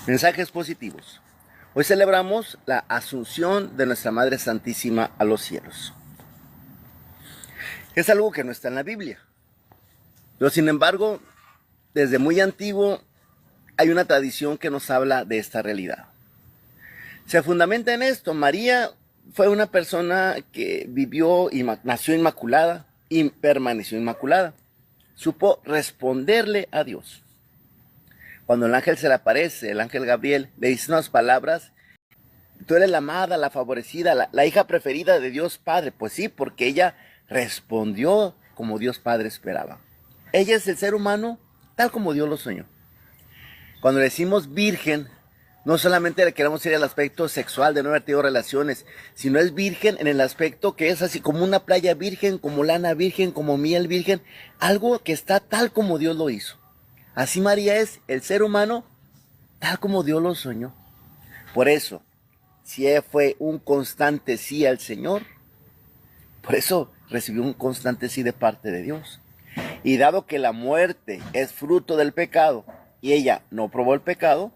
Mensajes positivos. Hoy celebramos la asunción de nuestra Madre Santísima a los cielos. Es algo que no está en la Biblia. Pero sin embargo, desde muy antiguo hay una tradición que nos habla de esta realidad. Se fundamenta en esto. María fue una persona que vivió y nació inmaculada y permaneció inmaculada. Supo responderle a Dios. Cuando el ángel se le aparece, el ángel Gabriel, le dice unas palabras: tú eres la amada, la favorecida, la hija preferida de Dios Padre. Pues sí, porque ella respondió como Dios Padre esperaba. Ella es el ser humano tal como Dios lo soñó. Cuando decimos virgen, no solamente le queremos ir al aspecto sexual de no haber tenido relaciones, sino es virgen en el aspecto que es así como una playa virgen, como lana virgen, como miel virgen, algo que está tal como Dios lo hizo. Así María es el ser humano tal como Dios lo soñó. Por eso, si ella fue un constante sí al Señor, por eso recibió un constante sí de parte de Dios. Y dado que la muerte es fruto del pecado y ella no probó el pecado,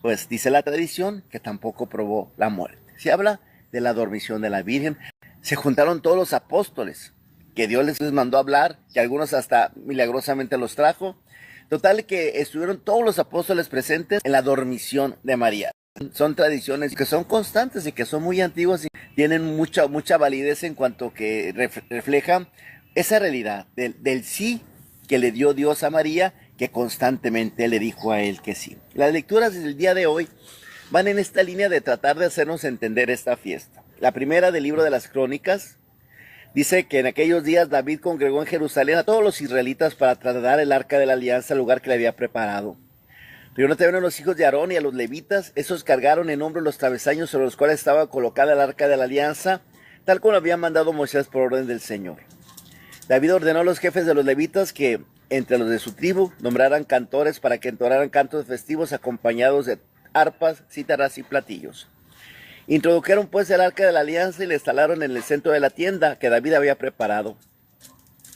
pues dice la tradición que tampoco probó la muerte. Se habla de la dormición de la Virgen. Se juntaron todos los apóstoles que Dios les mandó a hablar, que algunos hasta milagrosamente los trajo. Total que estuvieron todos los apóstoles presentes en la dormición de María. Son tradiciones que son constantes y que son muy antiguas y tienen mucha validez en cuanto que reflejan esa realidad del sí que le dio Dios a María, que constantemente le dijo a él que sí. Las lecturas del día de hoy van en esta línea de tratar de hacernos entender esta fiesta. La primera del libro de las Crónicas dice que en aquellos días David congregó en Jerusalén a todos los israelitas para trasladar el arca de la alianza al lugar que le había preparado. Primero trajeron a los hijos de Aarón y a los levitas. Esos cargaron en hombros los travesaños sobre los cuales estaba colocada el arca de la alianza, tal como lo había mandado Moisés por orden del Señor. David ordenó a los jefes de los levitas que, entre los de su tribu, nombraran cantores para que entonaran cantos festivos acompañados de arpas, cítaras y platillos. Introdujeron pues el arca de la alianza y la instalaron en el centro de la tienda que David había preparado.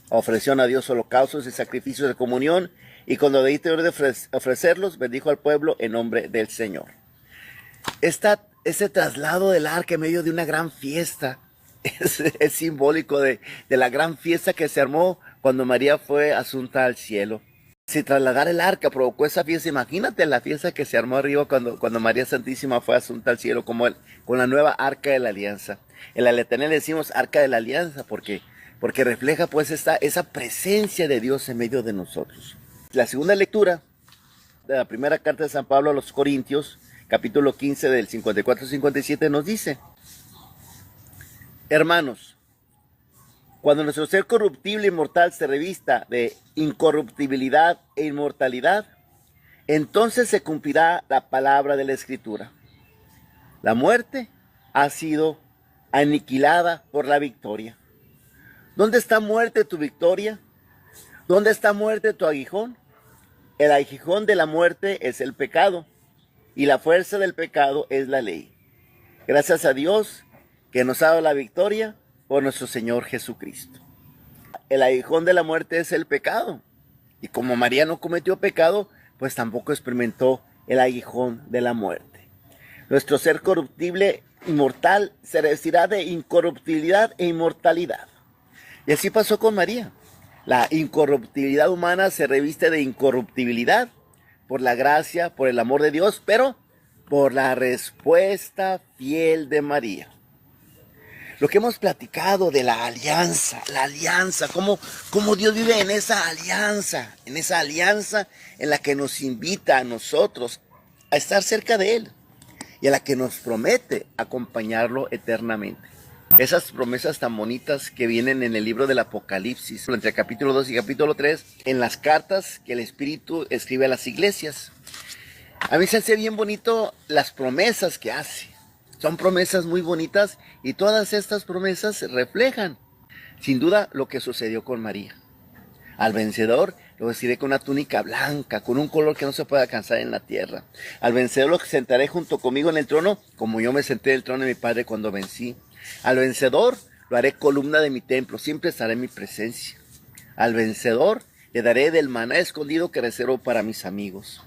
Ofrecieron a Dios holocaustos y sacrificios de comunión, y cuando David terminó de ofrecerlos, bendijo al pueblo en nombre del Señor. Ese traslado del arca en medio de una gran fiesta es simbólico de la gran fiesta que se armó cuando María fue asunta al cielo. Si trasladar el arca provocó esa fiesta, imagínate la fiesta que se armó arriba cuando María Santísima fue asunta al cielo con la nueva arca de la alianza. En la letanía le decimos arca de la alianza porque refleja pues esa presencia de Dios en medio de nosotros. La segunda lectura de la primera carta de San Pablo a los Corintios, capítulo 15 del 54-57 nos dice: hermanos, cuando nuestro ser corruptible y mortal se revista de incorruptibilidad e inmortalidad, entonces se cumplirá la palabra de la Escritura. La muerte ha sido aniquilada por la victoria. ¿Dónde está muerte tu victoria? ¿Dónde está muerte tu aguijón? El aguijón de la muerte es el pecado y la fuerza del pecado es la ley. Gracias a Dios que nos ha dado la victoria por nuestro Señor Jesucristo. El aguijón de la muerte es el pecado. Y como María no cometió pecado, pues tampoco experimentó el aguijón de la muerte. Nuestro ser corruptible y mortal se revestirá de incorruptibilidad e inmortalidad. Y así pasó con María. La incorruptibilidad humana se reviste de incorruptibilidad por la gracia, por el amor de Dios, pero por la respuesta fiel de María. Lo que hemos platicado de la alianza, cómo Dios vive en esa alianza en la que nos invita a nosotros a estar cerca de Él y a la que nos promete acompañarlo eternamente. Esas promesas tan bonitas que vienen en el libro del Apocalipsis, entre capítulo 2 y capítulo 3, en las cartas que el Espíritu escribe a las iglesias. A mí se hace bien bonito las promesas que hace. Son promesas muy bonitas y todas estas promesas reflejan, sin duda, lo que sucedió con María. Al vencedor lo vestiré con una túnica blanca, con un color que no se puede alcanzar en la tierra. Al vencedor lo sentaré junto conmigo en el trono, como yo me senté en el trono de mi Padre cuando vencí. Al vencedor lo haré columna de mi templo, siempre estará en mi presencia. Al vencedor le daré del maná escondido que reservo para mis amigos.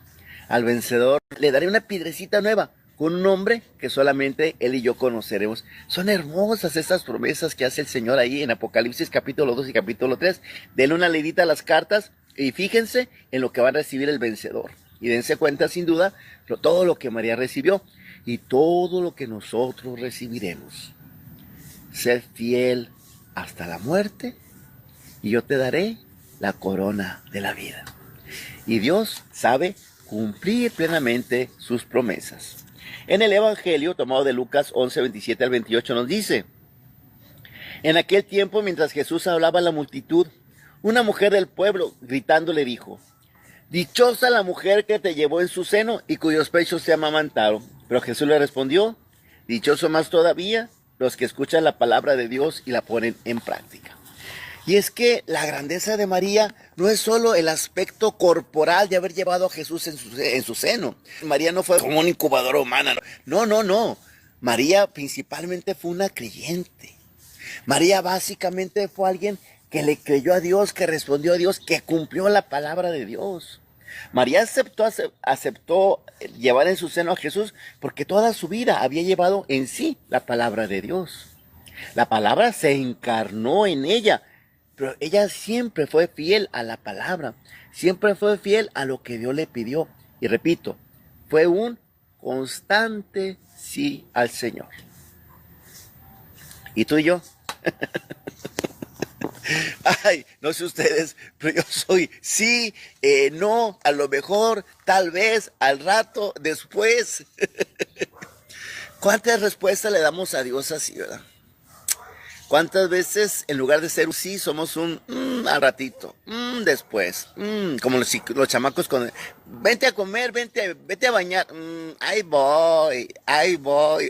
Al vencedor le daré una piedrecita nueva con un nombre que solamente él y yo conoceremos. Son hermosas estas promesas que hace el Señor ahí en Apocalipsis capítulo 2 y capítulo 3. Denle una leidita a las cartas y fíjense en lo que va a recibir el vencedor. Y dense cuenta sin duda todo lo que María recibió y todo lo que nosotros recibiremos. Sed fiel hasta la muerte y yo te daré la corona de la vida. Y Dios sabe cumplir plenamente sus promesas. En el Evangelio tomado de Lucas 11, 27 al 28 nos dice: en aquel tiempo, mientras Jesús hablaba a la multitud, una mujer del pueblo gritando le dijo: dichosa la mujer que te llevó en su seno y cuyos pechos te amamantaron. Pero Jesús le respondió: dichoso más todavía los que escuchan la palabra de Dios y la ponen en práctica. Y es que la grandeza de María no es solo el aspecto corporal de haber llevado a Jesús en su seno. María no fue como una incubadora humana. No. María principalmente fue una creyente. María básicamente fue alguien que le creyó a Dios, que respondió a Dios, que cumplió la palabra de Dios. María aceptó llevar en su seno a Jesús porque toda su vida había llevado en sí la palabra de Dios. La palabra se encarnó en ella. Pero ella siempre fue fiel a la palabra, siempre fue fiel a lo que Dios le pidió. Y repito, fue un constante sí al Señor. ¿Y tú y yo? Ay, no sé ustedes, pero yo soy sí, no, a lo mejor, tal vez, al rato, después. ¿Cuántas respuestas le damos a Dios así, verdad? ¿Cuántas veces en lugar de ser un sí somos un al ratito, después, como los chamacos con vente a comer, vete a bañar, ahí voy.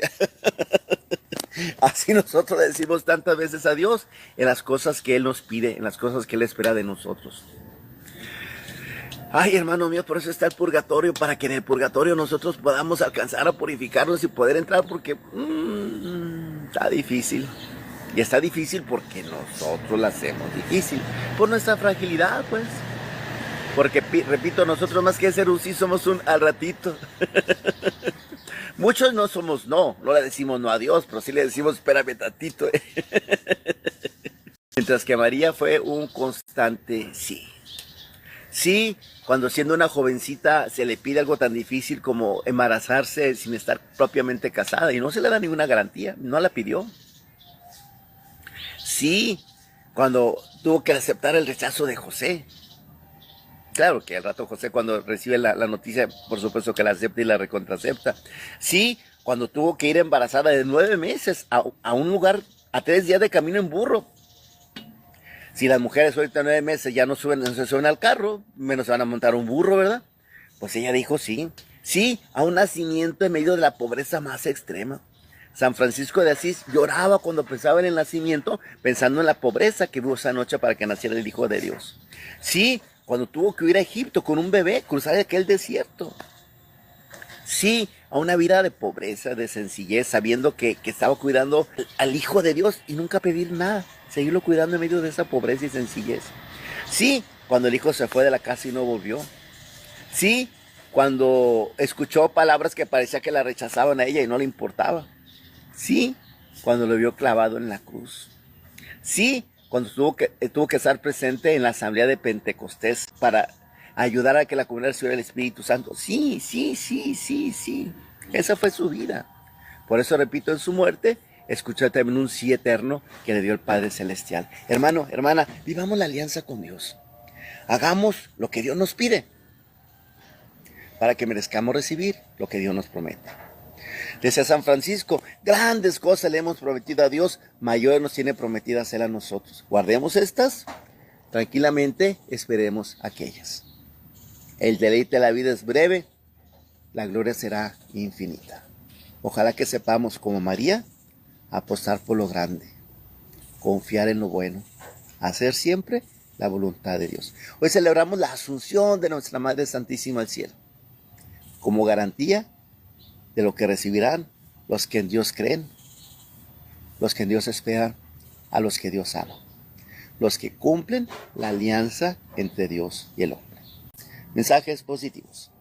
Así nosotros le decimos tantas veces a Dios en las cosas que Él nos pide, en las cosas que Él espera de nosotros. Ay, hermano mío, por eso está el purgatorio, para que en el purgatorio nosotros podamos alcanzar a purificarnos y poder entrar, porque está difícil. Y está difícil porque nosotros la hacemos difícil. Por nuestra fragilidad, pues. Porque, repito, nosotros más que ser un sí somos un al ratito. Muchos no somos no le decimos no a Dios, pero sí le decimos espérame tantito. Mientras que María fue un constante sí. Sí, cuando siendo una jovencita se le pide algo tan difícil como embarazarse sin estar propiamente casada y no se le da ninguna garantía, no la pidió. Sí, cuando tuvo que aceptar el rechazo de José. Claro que al rato José, cuando recibe la noticia, por supuesto que la acepta y la recontracepta. Sí, cuando tuvo que ir embarazada de 9 meses a un lugar, a 3 días de camino en burro. Si las mujeres ahorita 9 meses ya no se suben al carro, menos se van a montar un burro, ¿verdad? Pues ella dijo sí. Sí, a un nacimiento en medio de la pobreza más extrema. San Francisco de Asís lloraba cuando pensaba en el nacimiento, pensando en la pobreza que hubo esa noche para que naciera el Hijo de Dios. Sí, cuando tuvo que ir a Egipto con un bebé, cruzar aquel desierto. Sí, a una vida de pobreza, de sencillez, sabiendo que estaba cuidando al Hijo de Dios y nunca pedir nada, seguirlo cuidando en medio de esa pobreza y sencillez. Sí, cuando el hijo se fue de la casa y no volvió. Sí, cuando escuchó palabras que parecía que la rechazaban a ella y no le importaba. Sí, cuando lo vio clavado en la cruz. Sí, cuando tuvo que estar presente en la asamblea de Pentecostés para ayudar a que la comunidad recibiera el Espíritu Santo. Sí. Esa fue su vida. Por eso, repito, en su muerte, escuchó también un sí eterno que le dio el Padre Celestial. Hermano, hermana, vivamos la alianza con Dios. Hagamos lo que Dios nos pide para que merezcamos recibir lo que Dios nos promete. Decía San Francisco, grandes cosas le hemos prometido a Dios, mayores nos tiene prometido hacer a nosotros. Guardemos estas, tranquilamente esperemos aquellas. El deleite de la vida es breve, la gloria será infinita. Ojalá que sepamos, como María, apostar por lo grande, confiar en lo bueno, hacer siempre la voluntad de Dios. Hoy celebramos la asunción de nuestra Madre Santísima al cielo, como garantía de lo que recibirán los que en Dios creen, los que en Dios esperan, a los que Dios ama, los que cumplen la alianza entre Dios y el hombre. Mensajes positivos.